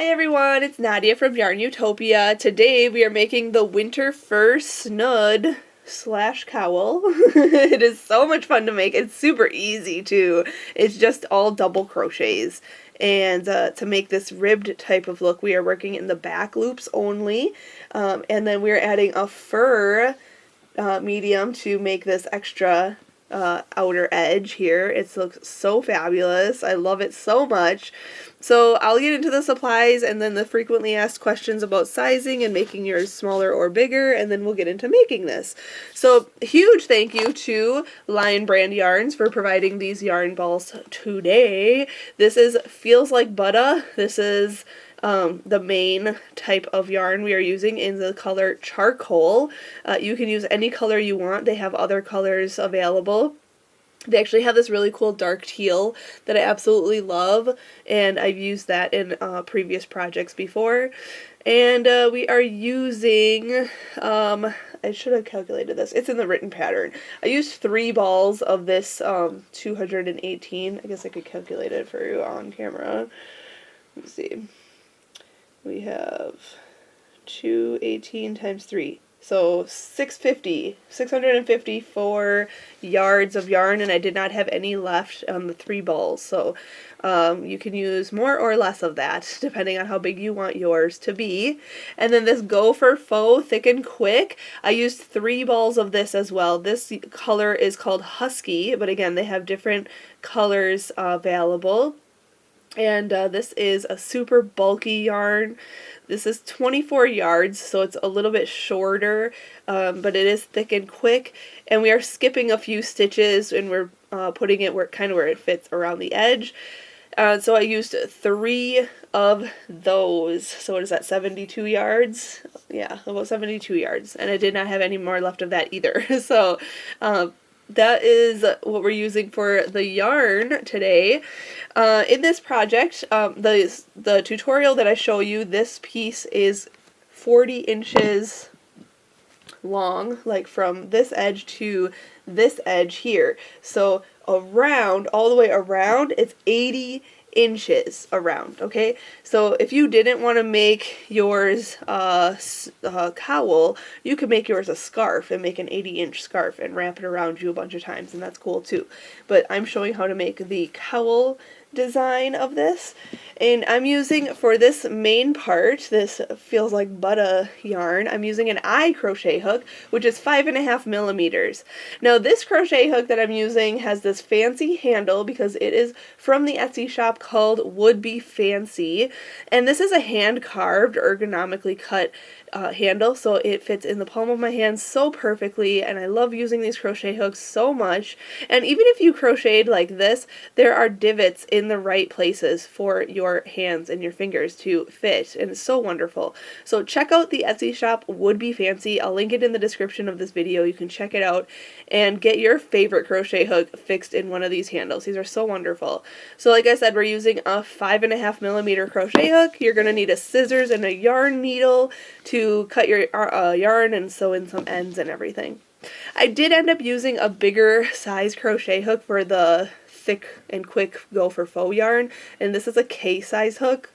Hi everyone, it's Nadia from YARNutopia. Today we are making the winter fur snood / cowl. It is so much fun to make. It's super easy too. It's just all double crochets. And to make this ribbed type of look, we are working in the back loops only. And then we're adding a fur medium to make this extra outer edge here. It looks so fabulous. I love it so much. So I'll get into the supplies and then the frequently asked questions about sizing and making yours smaller or bigger, and then we'll get into making this. So huge thank you to Lion Brand Yarns for providing these yarn balls today. This is Feels Like Butter. This is the main type of yarn we are using in the color charcoal. You can use any color you want. They have other colors available. They actually have this really cool dark teal that I absolutely love, and I've used that in previous projects before. And we are using, I should have calculated this, it's in the written pattern. I used 3 balls of this 218, I guess I could calculate it for you on camera. Let's see. We have 218 times 3. So 654 yards of yarn, and I did not have any left on the 3 balls. So you can use more or less of that, depending on how big you want yours to be. And then this Go for Faux Thick and Quick, I used 3 balls of this as well. This color is called Husky, but again, they have different colors available. And this is a super bulky yarn. This is 24 yards, so it's a little bit shorter, but it is thick and quick. And we are skipping a few stitches, and we're putting it where it fits around the edge. So I used 3 of those. So what is that, 72 yards? Yeah, about 72 yards. And I did not have any more left of that either. So that is what we're using for the yarn today. In this project, the tutorial that I show you, this piece is 40 inches long, like from this edge to this edge here. So around, all the way around, it's 80 inches around, okay? So if you didn't want to make yours a cowl, you could make yours a scarf and make an 80-inch scarf and wrap it around you a bunch of times, and that's cool too. But I'm showing how to make the cowl design of this, and I'm using, for this main part, this Feels Like Butter yarn, I'm using an eye crochet hook, which is 5.5 millimeters. Now this crochet hook that I'm using has this fancy handle because it is from the Etsy shop called Would Be Fancy, and this is a hand carved, ergonomically cut handle, so it fits in the palm of my hand so perfectly, and I love using these crochet hooks so much. And even if you crocheted like this, there are divots in the right places for your hands and your fingers to fit, and it's so wonderful. So check out the Etsy shop Would Be Fancy. I'll link it in the description of this video. You can check it out and get your favorite crochet hook fixed in one of these handles. These are so wonderful. So like I said, we're using a 5.5 millimeter crochet hook. You're going to need a scissors and a yarn needle to cut your yarn and sew in some ends and everything. I did end up using a bigger size crochet hook for the thick and quick Go for Faux yarn, and this is a K size hook.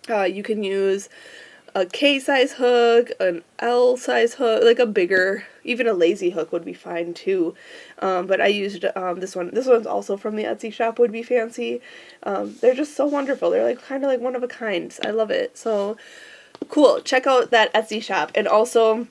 You can use a K size hook, an L size hook, like a bigger, even a lazy hook would be fine too. But I used this one. This one's also from the Etsy shop Would Be Fancy. They're just so wonderful. They're like kind of like one of a kind. I love it. So cool. Check out that Etsy shop, and also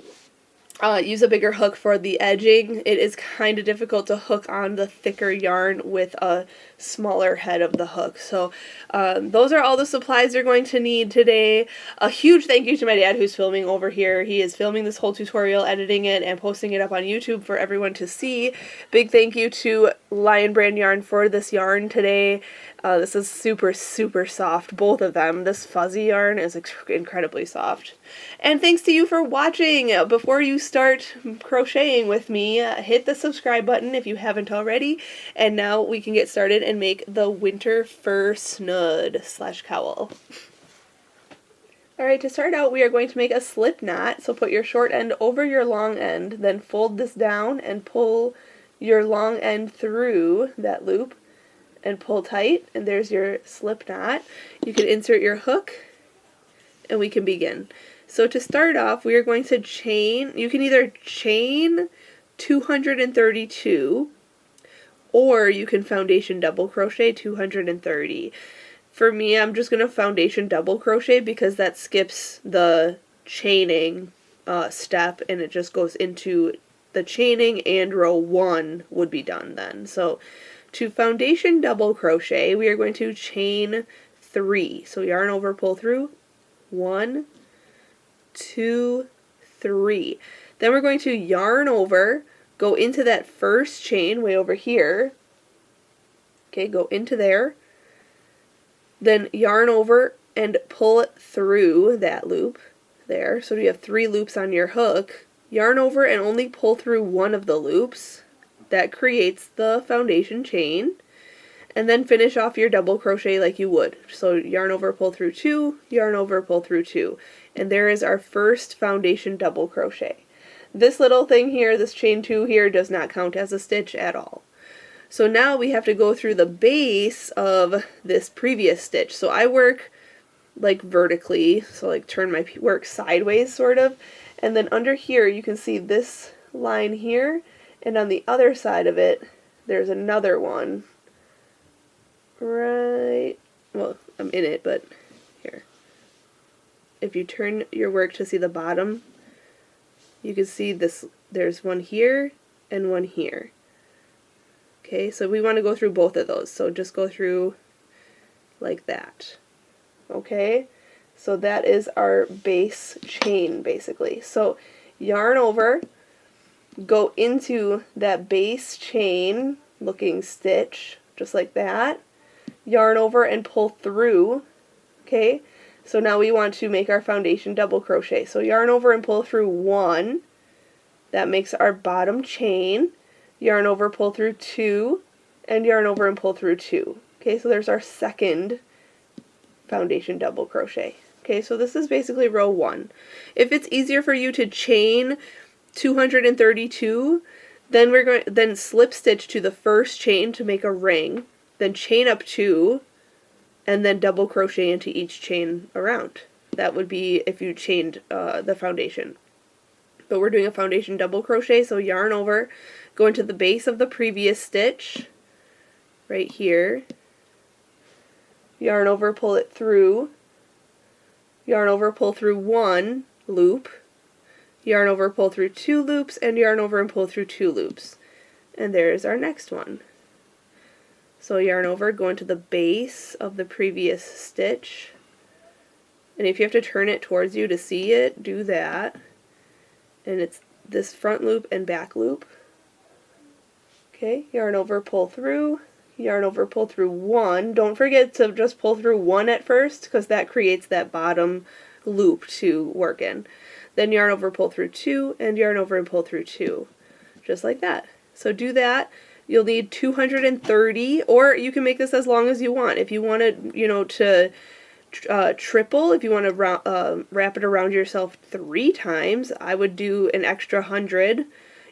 use a bigger hook for the edging. It is kind of difficult to hook on the thicker yarn with a smaller head of the hook. So those are all the supplies you're going to need today. A huge thank you to my dad who's filming over here. He is filming this whole tutorial, editing it, and posting it up on YouTube for everyone to see. Big thank you to Lion Brand Yarn for this yarn today. This is super, super soft, both of them. This fuzzy yarn is incredibly soft. And thanks to you for watching. Before you start crocheting with me, hit the subscribe button if you haven't already. And now we can get started and make the winter fur snood / cowl. Alright, to start out, we are going to make a slip knot. So put your short end over your long end, then fold this down and pull your long end through that loop and pull tight, and there's your slip knot. You can insert your hook and we can begin. So to start off, we are going to chain, you can either chain 232 or you can foundation double crochet 230. For me, I'm just going to foundation double crochet because that skips the chaining step, and it just goes into the chaining, and row 1 would be done then. So to foundation double crochet, we are going to chain 3. So yarn over, pull through, 1, 2, 3. Then we're going to yarn over, go into that first chain way over here. Okay, go into there. Then yarn over and pull it through that loop there. So you have 3 loops on your hook. Yarn over and only pull through one of the loops. That creates the foundation chain. And then finish off your double crochet like you would. So yarn over, pull through 2, yarn over, pull through 2. And there is our first foundation double crochet. This little thing here, this chain 2 here, does not count as a stitch at all. So now we have to go through the base of this previous stitch. So I work like vertically, so like turn my work sideways sort of. And then under here you can see this line here, and on the other side of it there's another one. Right, well, I'm in it, but here. If you turn your work to see the bottom, you can see this, there's one here and one here. Okay, so we want to go through both of those, so just go through like that. Okay, so that is our base chain basically. So yarn over, go into that base chain looking stitch, just like that. Yarn over and pull through. Okay, so now we want to make our foundation double crochet. So yarn over and pull through 1. That makes our bottom chain. Yarn over, pull through 2, and yarn over and pull through 2. Okay, so there's our second foundation double crochet. Okay, so this is basically row 1. If it's easier for you to chain 232, then slip stitch to the first chain to make a ring, then chain up 2, and then double crochet into each chain around. That would be if you chained the foundation. But we're doing a foundation double crochet, so yarn over, go into the base of the previous stitch, right here, yarn over, pull it through, yarn over, pull through 1 loop, yarn over, pull through 2 loops, and yarn over and pull through 2 loops. And there's our next one. So yarn over, go into the base of the previous stitch, and if you have to turn it towards you to see it, do that. And it's this front loop and back loop. Okay, yarn over, pull through, yarn over, pull through 1. Don't forget to just pull through 1 at first, because that creates that bottom loop to work in. Then yarn over, pull through 2, and yarn over and pull through 2. Just like that. So do that. You'll need 230, or you can make this as long as you want. If you wanted, you know, to triple, if you want to wrap it around yourself 3 times, I would do an extra 100.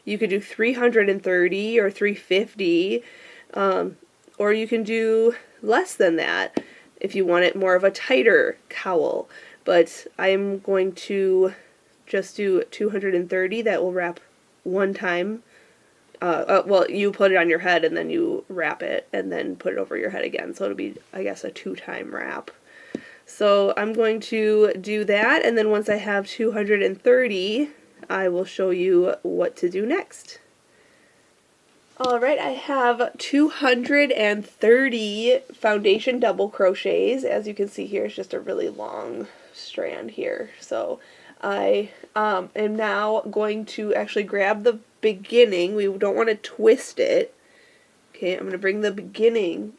You could do 330 or 350, or you can do less than that if you want it more of a tighter cowl. But I'm going to just do 230. That will wrap 1 time. Well, you put it on your head and then you wrap it and then put it over your head again. So it'll be, I guess, a 2-time wrap. So I'm going to do that, and then once I have 230, I will show you what to do next. Alright, I have 230 foundation double crochets. As you can see here, it's just a really long strand here. So I am now going to actually grab the beginning. We don't want to twist it. Okay, I'm going to bring the beginning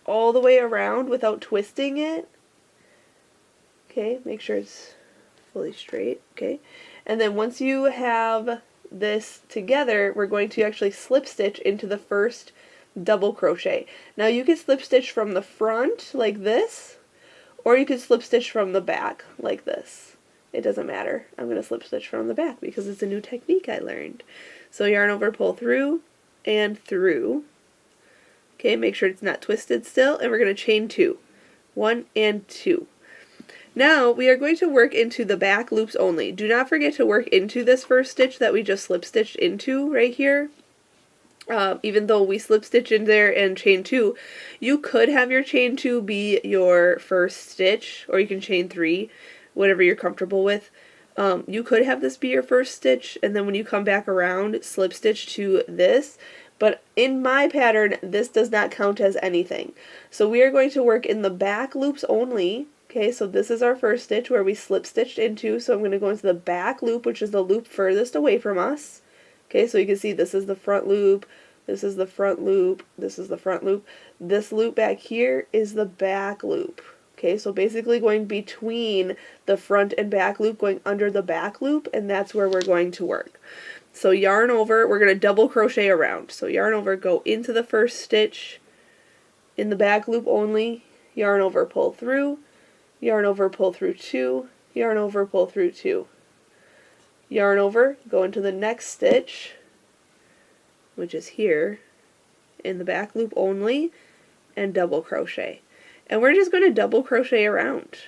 all the way around without twisting it. Okay, make sure it's fully straight. Okay, and then once you have this together, we're going to actually slip stitch into the first double crochet. Now you can slip stitch from the front like this, or you can slip stitch from the back like this. It doesn't matter. I'm going to slip stitch from the back because it's a new technique I learned. So yarn over, pull through, and through. Okay, make sure it's not twisted still, and we're going to chain 2. 1 and 2. Now we are going to work into the back loops only. Do not forget to work into this first stitch that we just slip stitched into right here. Even though we slip stitch in there and chain 2, you could have your chain 2 be your first stitch, or you can chain 3, whatever you're comfortable with. You could have this be your first stitch, and then when you come back around, slip stitch to this. But in my pattern, this does not count as anything. So we are going to work in the back loops only. Okay, so this is our first stitch where we slip stitched into, so I'm going to go into the back loop, which is the loop furthest away from us. Okay, so you can see this is the front loop, this is the front loop, this is the front loop. This loop back here is the back loop. Okay, so basically going between the front and back loop, going under the back loop, and that's where we're going to work. So yarn over, we're going to double crochet around. So yarn over, go into the first stitch in the back loop only, yarn over, pull through, yarn over, pull through 2, yarn over, pull through 2. Yarn over, go into the next stitch, which is here, in the back loop only, and double crochet. And we're just going to double crochet around.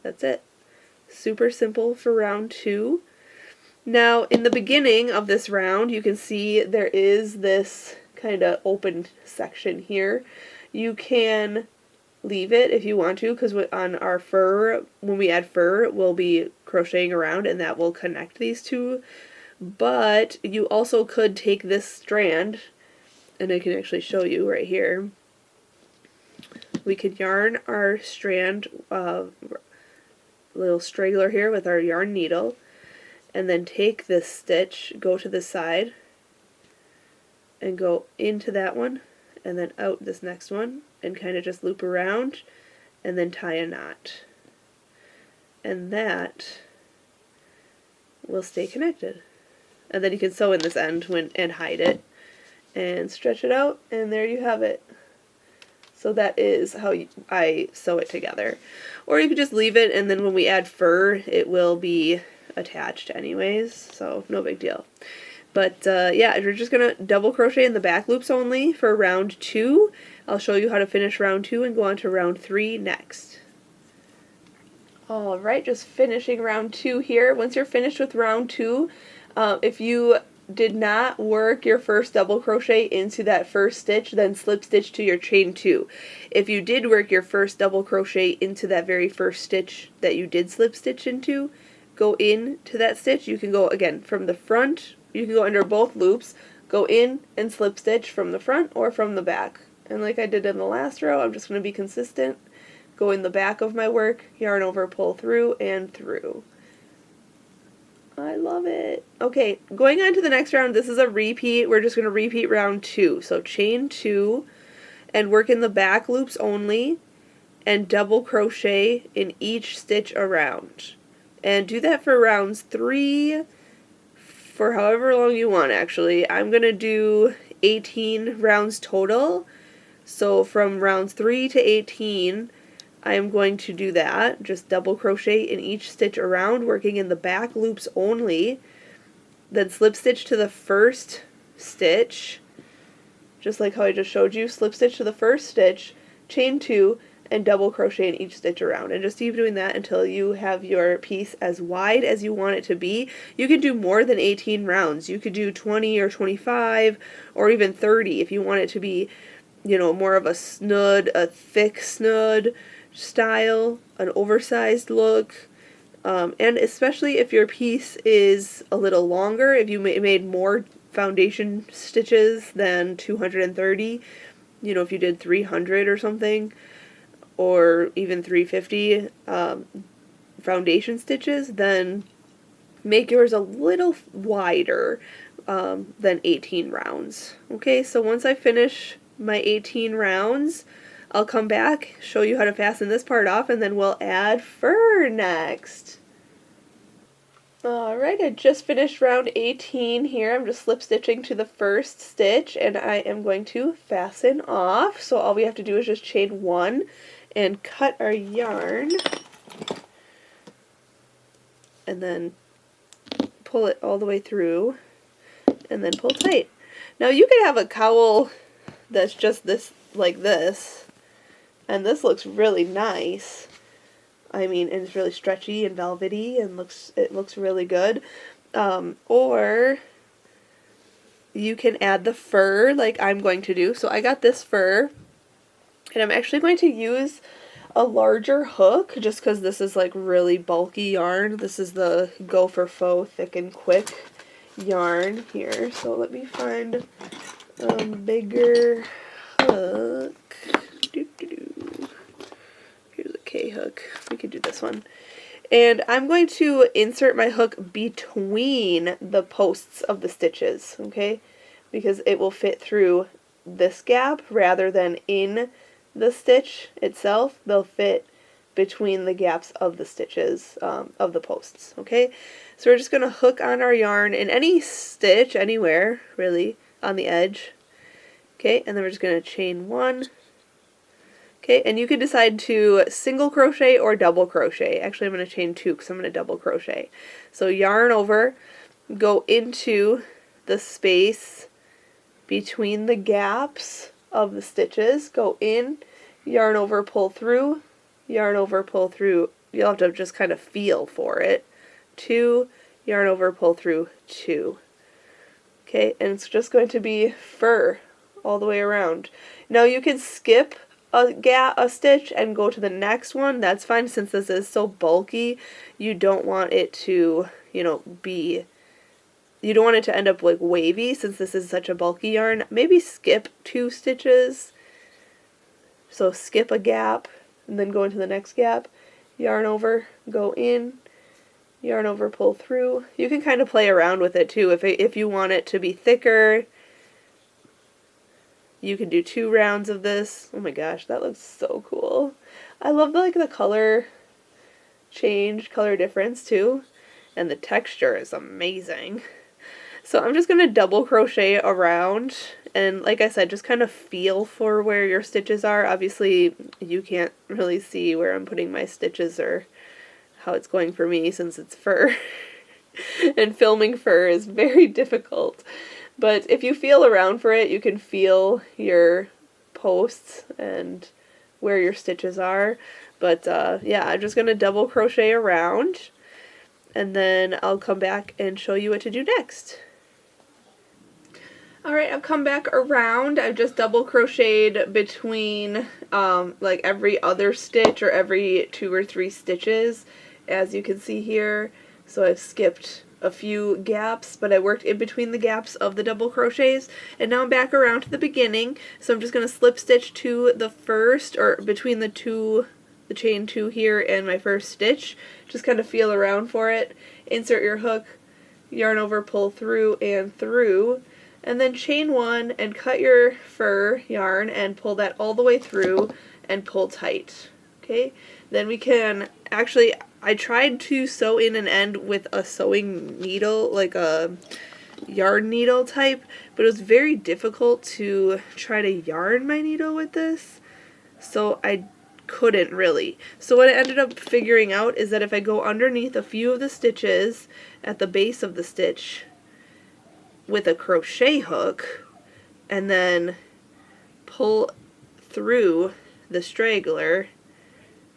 That's it. Super simple for round 2. Now, in the beginning of this round, you can see there is this kind of open section here. You can leave it if you want to, because on our fur, when we add fur, we'll be crocheting around and that will connect these two. But you also could take this strand, and I can actually show you right here. We could yarn our strand, little straggler here with our yarn needle, and then take this stitch, go to this side, and go into that one, and then out this next one, and kind of just loop around, and then tie a knot. And that will stay connected. And then you can sew in this end and hide it, and stretch it out, and there you have it. So that is how I sew it together. Or you could just leave it, and then when we add fur, it will be attached anyways, so no big deal. But yeah, we're just going to double crochet in the back loops only for round 2. I'll show you how to finish round 2 and go on to round 3 next. Alright, just finishing round 2 here. Once you're finished with round 2, if you did not work your first double crochet into that first stitch, then slip stitch to your chain 2. If you did work your first double crochet into that very first stitch that you did slip stitch into, go in to that stitch. You can go again from the front, you can go under both loops, go in and slip stitch from the front or from the back. And like I did in the last row, I'm just going to be consistent. Go in the back of my work, yarn over, pull through, and through. I love it. Okay, going on to the next round, this is a repeat. We're just going to repeat round 2. So chain 2 and work in the back loops only and double crochet in each stitch around. And do that for rounds 3, for however long you want actually. I'm going to do 18 rounds total. So from rounds 3 to 18, I am going to do that. Just double crochet in each stitch around, working in the back loops only. Then slip stitch to the first stitch, just like how I just showed you. Slip stitch to the first stitch, chain 2, and double crochet in each stitch around, and just keep doing that until you have your piece as wide as you want it to be. You can do more than 18 rounds. You could do 20 or 25 or even 30 if you want it to be, you know, more of a snood, a thick snood style, an oversized look. And especially if your piece is a little longer, if you made more foundation stitches than 230, you know, if you did 300 or something, or even 350 foundation stitches, then make yours a little wider than 18 rounds. Okay, so once I finish my 18 rounds, I'll come back, show you how to fasten this part off, and then we'll add fur next. Alright, I just finished round 18 here. I'm just slip stitching to the first stitch, and I am going to fasten off. So all we have to do is just chain 1 and cut our yarn, and then pull it all the way through, and then pull tight. Now you could have a cowl that's just this, like this, and this looks really nice, I mean, and it's really stretchy and velvety and it looks really good. Or you can add the fur like I'm going to do. So I got this fur, and I'm actually going to use a larger hook just because this is like really bulky yarn. This is the Go for Faux Thick and Quick yarn here. So let me find a bigger hook. Here's a K hook. We could do this one. And I'm going to insert my hook between the posts of the stitches, okay? Because it will fit through this gap rather than in the stitch itself. They'll fit between the gaps of the stitches of the posts, okay? So we're just going to hook on our yarn in any stitch, anywhere, really, on the edge. Okay, and then we're just going to chain one. Okay, and you can decide to single crochet or double crochet. Actually, I'm going to chain two because I'm going to double crochet. So yarn over, go into the space between the gaps of the stitches, go in, yarn over, pull through, yarn over, pull through. You'll have to just kind of feel for it. Two, yarn over, pull through, two. Okay, and it's just going to be fur all the way around. Now you can skip a stitch and go to the next one. That's fine, since this is so bulky. You don't want it to, you don't want it to end up like wavy since this is such a bulky yarn. Maybe skip 2 stitches. So skip a gap and then go into the next gap. Yarn over, go in, yarn over, pull through. You can kind of play around with it too. If you want it to be thicker, you can do 2 rounds of this. Oh my gosh, that looks so cool. I love the color change, color difference too. And the texture is amazing. So I'm just going to double crochet around. And like I said, just kind of feel for where your stitches are. Obviously, you can't really see where I'm putting my stitches or how it's going for me since it's fur. And filming fur is very difficult. But if you feel around for it, you can feel your posts and where your stitches are. But yeah, I'm just going to double crochet around, and then I'll come back and show you what to do next. Alright, I've come back around. I've just double crocheted between like every other stitch or every 2 or 3 stitches, as you can see here. So I've skipped a few gaps, but I worked in between the gaps of the double crochets, and now I'm back around to the beginning. So I'm just going to slip stitch to the first, or between the chain 2 here and my first stitch. Just kind of feel around for it. Insert your hook, yarn over, pull through and through, and then chain 1 and cut your fur yarn and pull that all the way through and pull tight. Okay, then we can actually, I tried to sew in an end with a sewing needle, like a yarn needle type, but it was very difficult to try to yarn my needle with this, so I couldn't really. So what I ended up figuring out is that if I go underneath a few of the stitches at the base of the stitch with a crochet hook and then pull through the straggler,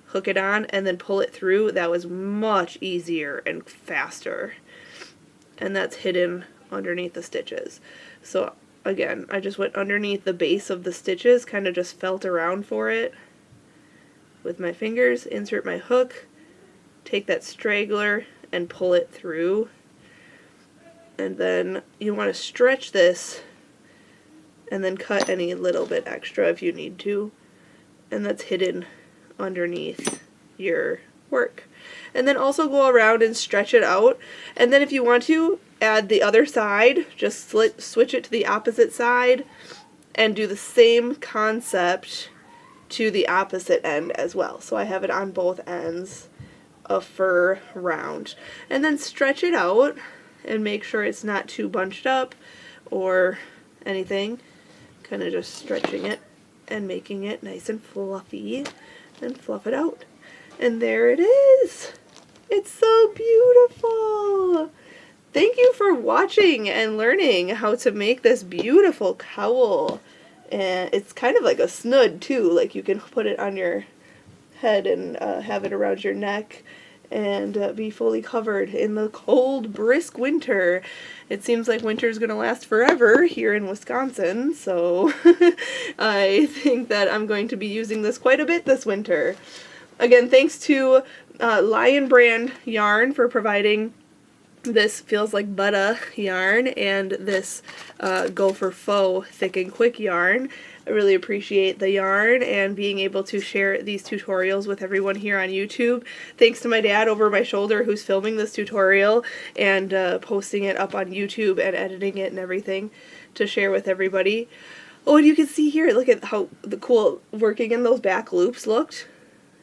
hook it on, and then pull it through, that was much easier and faster. And that's hidden underneath the stitches. So again, I just went underneath the base of the stitches, kind of just felt around for it with my fingers, insert my hook, take that straggler and pull it through. And then you want to stretch this and then cut any little bit extra if you need to. And that's hidden underneath your work. And then also go around and stretch it out. And then if you want to, add the other side, just switch it to the opposite side and do the same concept to the opposite end as well. So I have it on both ends of fur round. And then stretch it out and make sure it's not too bunched up or anything. Kind of just stretching it and making it nice and fluffy, and fluff it out. And there it is! It's so beautiful! Thank you for watching and learning how to make this beautiful cowl. And it's kind of like a snood too, like you can put it on your head and have it around your neck and be fully covered in the cold, brisk winter. It seems like winter is going to last forever here in Wisconsin, so I think that I'm going to be using this quite a bit this winter. Again, thanks to Lion Brand Yarn for providing this Feels Like Butter yarn and this Go for Faux Thick and Quick yarn. I really appreciate the yarn and being able to share these tutorials with everyone here on YouTube. Thanks to my dad over my shoulder who's filming this tutorial and posting it up on YouTube and editing it and everything to share with everybody. Oh, and you can see here, look at how the cool working in those back loops looked.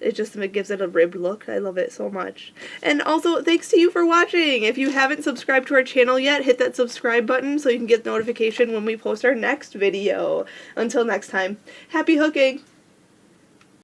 It gives it a ribbed look. I love it so much. And also, thanks to you for watching. If you haven't subscribed to our channel yet, hit that subscribe button so you can get notification when we post our next video. Until next time, happy hooking!